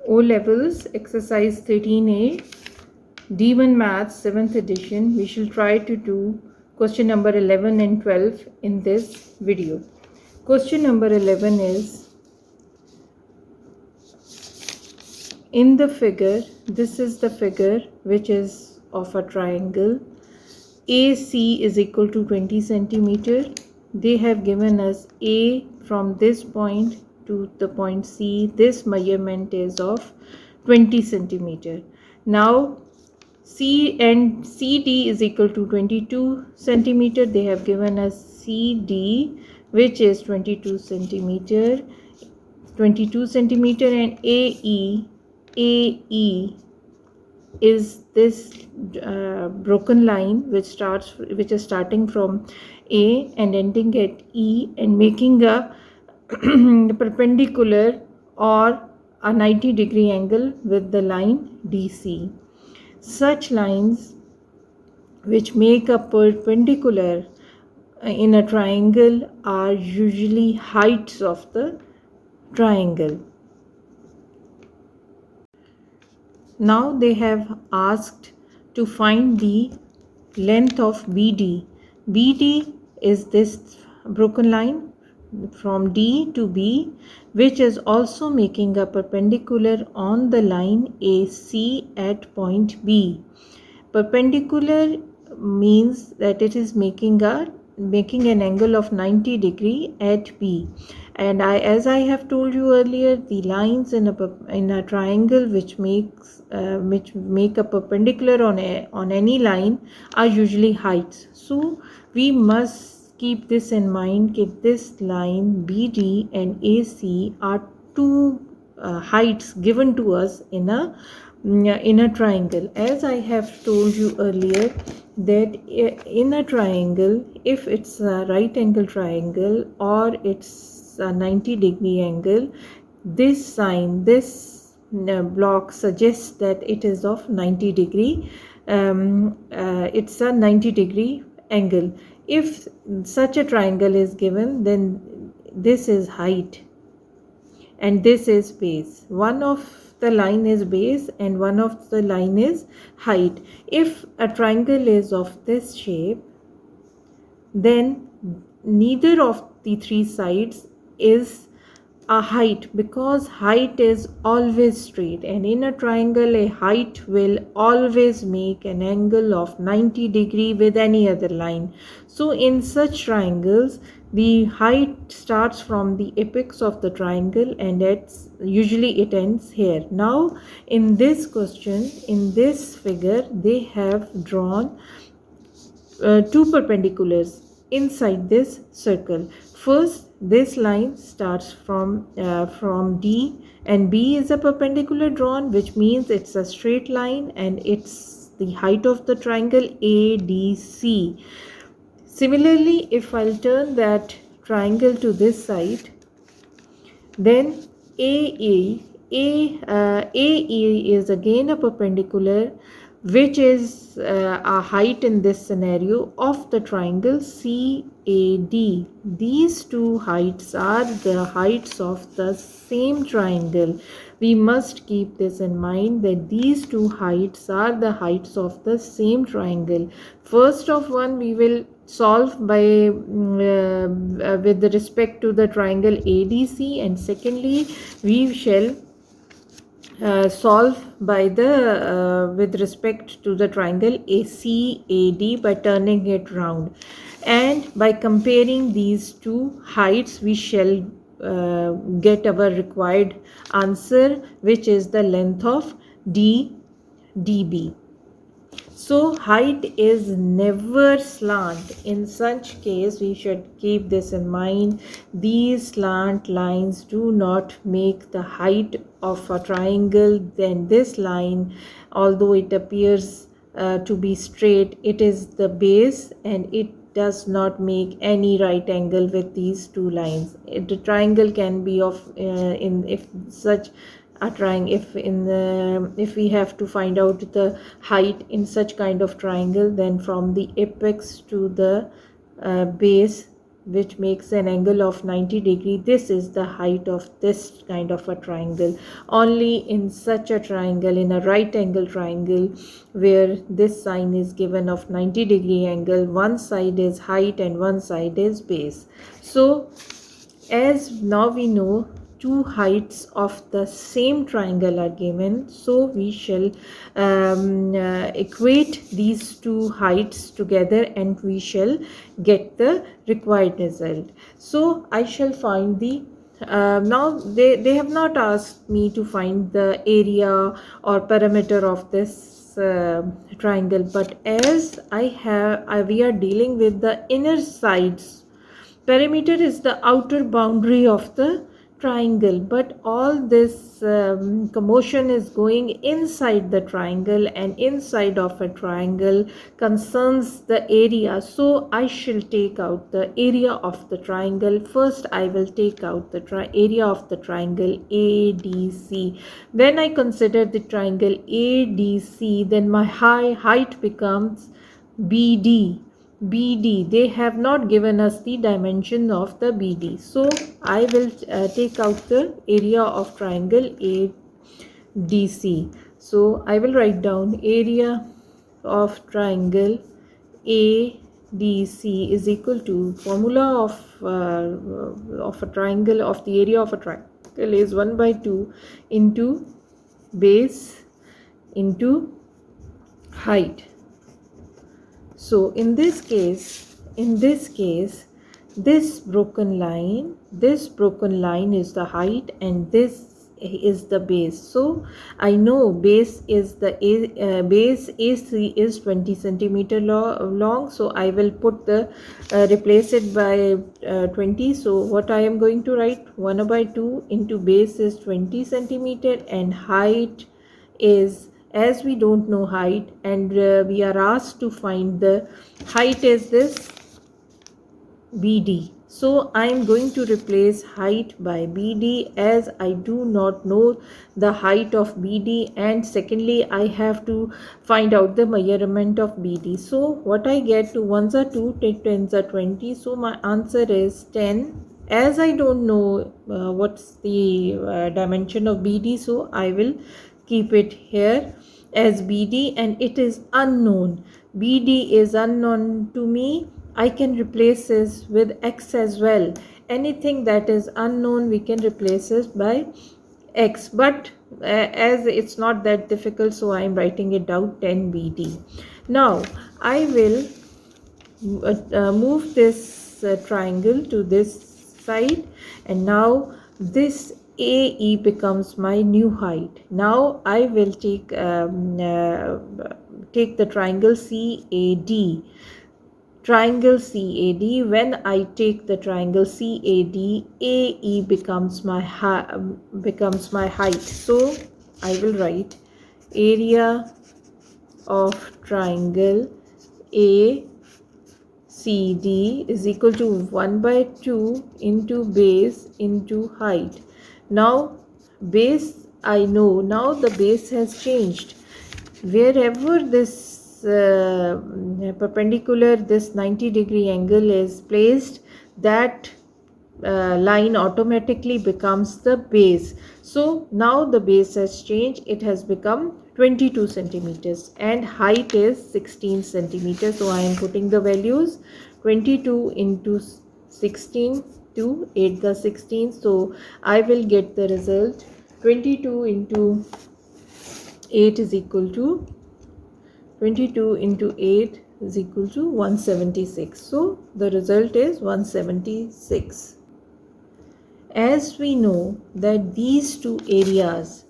O Levels, Exercise 13A, D1 Maths, 7th edition. We shall try to do question number 11 and 12 in this video. Question number 11 is, in the figure, this is the figure which is of a triangle. AC is equal to 20 centimeter. They have given us A from this point to the point C. This measurement is of 20 centimeter. Now C and CD is equal to 22 centimeter. They have given us CD, which is 22 centimeter, and AE is this broken line which is starting from A and ending at E and making a perpendicular or a 90-degree angle with the line DC. Such lines which make a perpendicular in a triangle are usually heights of the triangle. Now they have asked to find the length of BD. BD is this broken line from D to B, which is also making a perpendicular on the line AC at point B. Perpendicular means that it is making an angle of 90 degree at B. And as I have told you earlier, the lines in a triangle which make a perpendicular on any line are usually heights. So we must keep this in mind that this line BD and AC are two heights given to us in a triangle. As I have told you earlier, that in a triangle, if it's a right angle triangle or it's a 90-degree angle, this block suggests that it is of 90 degree. It's a 90-degree angle. If such a triangle is given, then this is height and this is base. One of the line is base and one of the line is height. If a triangle is of this shape, then neither of the three sides is a height, because height is always straight, and in a triangle a height will always make an angle of 90 degree with any other line. So in such triangles, the height starts from the apex of the triangle and usually it ends here. Now in this question, in this figure, they have drawn two perpendiculars inside this circle. First, this line starts from D, and B is a perpendicular drawn, which means it's a straight line and it's the height of the triangle ADC. Similarly, if I'll turn that triangle to this side, then AE is again a perpendicular, which is a height in this scenario of the triangle CAD. These two heights are the heights of the same triangle. We must keep this in mind, that these two heights are the heights of the same triangle. First of one, we will solve by with respect to the triangle ADC, and secondly we shall solve by with respect to the triangle ACAD by turning it round, and by comparing these two heights we shall get our required answer, which is the length of DB. So height is never slant. In such case, we should keep this in mind. These slant lines do not make the height of a triangle. Then this line, although it appears to be straight, it is the base and it does not make any right angle with these two lines. The triangle can be of if we have to find out the height in such kind of triangle, then from the apex to the base which makes an angle of 90 degree. This is the height of this kind of a triangle. Only in such a triangle, in a right angle triangle, where this sign is given of 90 degree angle, one side is height and one side is base. So as now we know two heights of the same triangle are given, so we shall equate these two heights together and we shall get the required result. So I shall find the now they have not asked me to find the area or perimeter of this triangle, but as we are dealing with the inner sides. Perimeter is the outer boundary of the triangle, but all this commotion is going inside the triangle, and inside of a triangle concerns the area. So I shall take out the area of the triangle. First I will take out the area of the triangle ADC. When I consider the triangle ADC, then my height becomes BD. They have not given us the dimension of the BD. So I will take out the area of triangle ADC. So I will write down area of triangle ADC is equal to formula of a triangle, of the area of a triangle is 1/2 into base into height. So in this case, this broken line is the height and this is the base. So I know base is the base AC is 20 centimeter long. So I will put the replace it by 20. So what I am going to write, 1/2 into base is 20 centimeter and height is, as we don't know height and we are asked to find the height, is this BD. So I am going to replace height by BD, as I do not know the height of BD, and secondly I have to find out the measurement of BD. So what I get, 2 ones are 2, 10s are 20. So my answer is 10. As I don't know what's the dimension of BD, so I will keep it here as BD, and it is unknown. BD is unknown to me. I can replace this with X as well. Anything that is unknown we can replace it by X, but as it's not that difficult, so I am writing it down 10 BD. Now I will move this triangle to this side, and now this AE becomes my new height. Now I will take the triangle CAD. Triangle CAD. When I take the triangle CAD, AE becomes my height. So I will write area of triangle ACD is equal to 1/2 into base into height. Now base, I know now the base has changed. Wherever this perpendicular, this 90 degree angle is placed, that line automatically becomes the base. So now the base has changed, it has become 22 centimeters and height is 16 centimeters. So I am putting the values 22 into 16 to 8 the 16. So I will get the result 22 into 8 is equal to 22 into 8 is equal to 176. So the result is 176. As we know that these two areas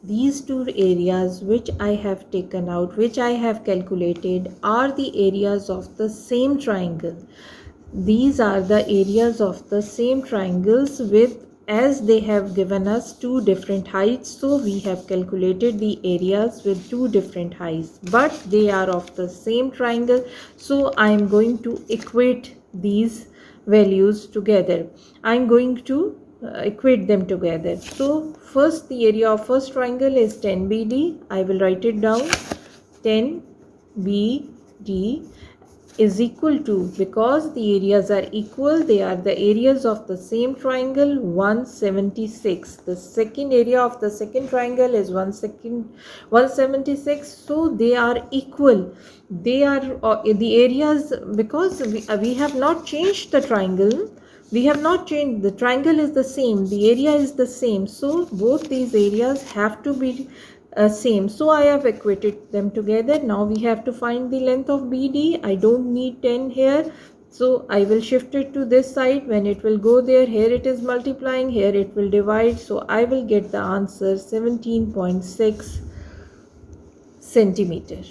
which I have taken out, which I have calculated, are the areas of the same triangle. These are the areas of the same triangles with, as they have given us two different heights, so we have calculated the areas with two different heights, but they are of the same triangle. So I am going to equate these values together. I am going to equate them together. So first, the area of first triangle is 10 BD. I will write it down, 10 BD, is equal to, because the areas are equal, they are the areas of the same triangle, 176. The second area of the second triangle is 176, so they are equal. They are the areas, because we have not changed the triangle. We have not changed, the triangle is the same, the area is the same, so both these areas have to be same. So I have equated them together. Now we have to find the length of BD. I don't need 10 here, so I will shift it to this side. When it will go there, here it is multiplying, here it will divide, so I will get the answer 17.6 centimeter.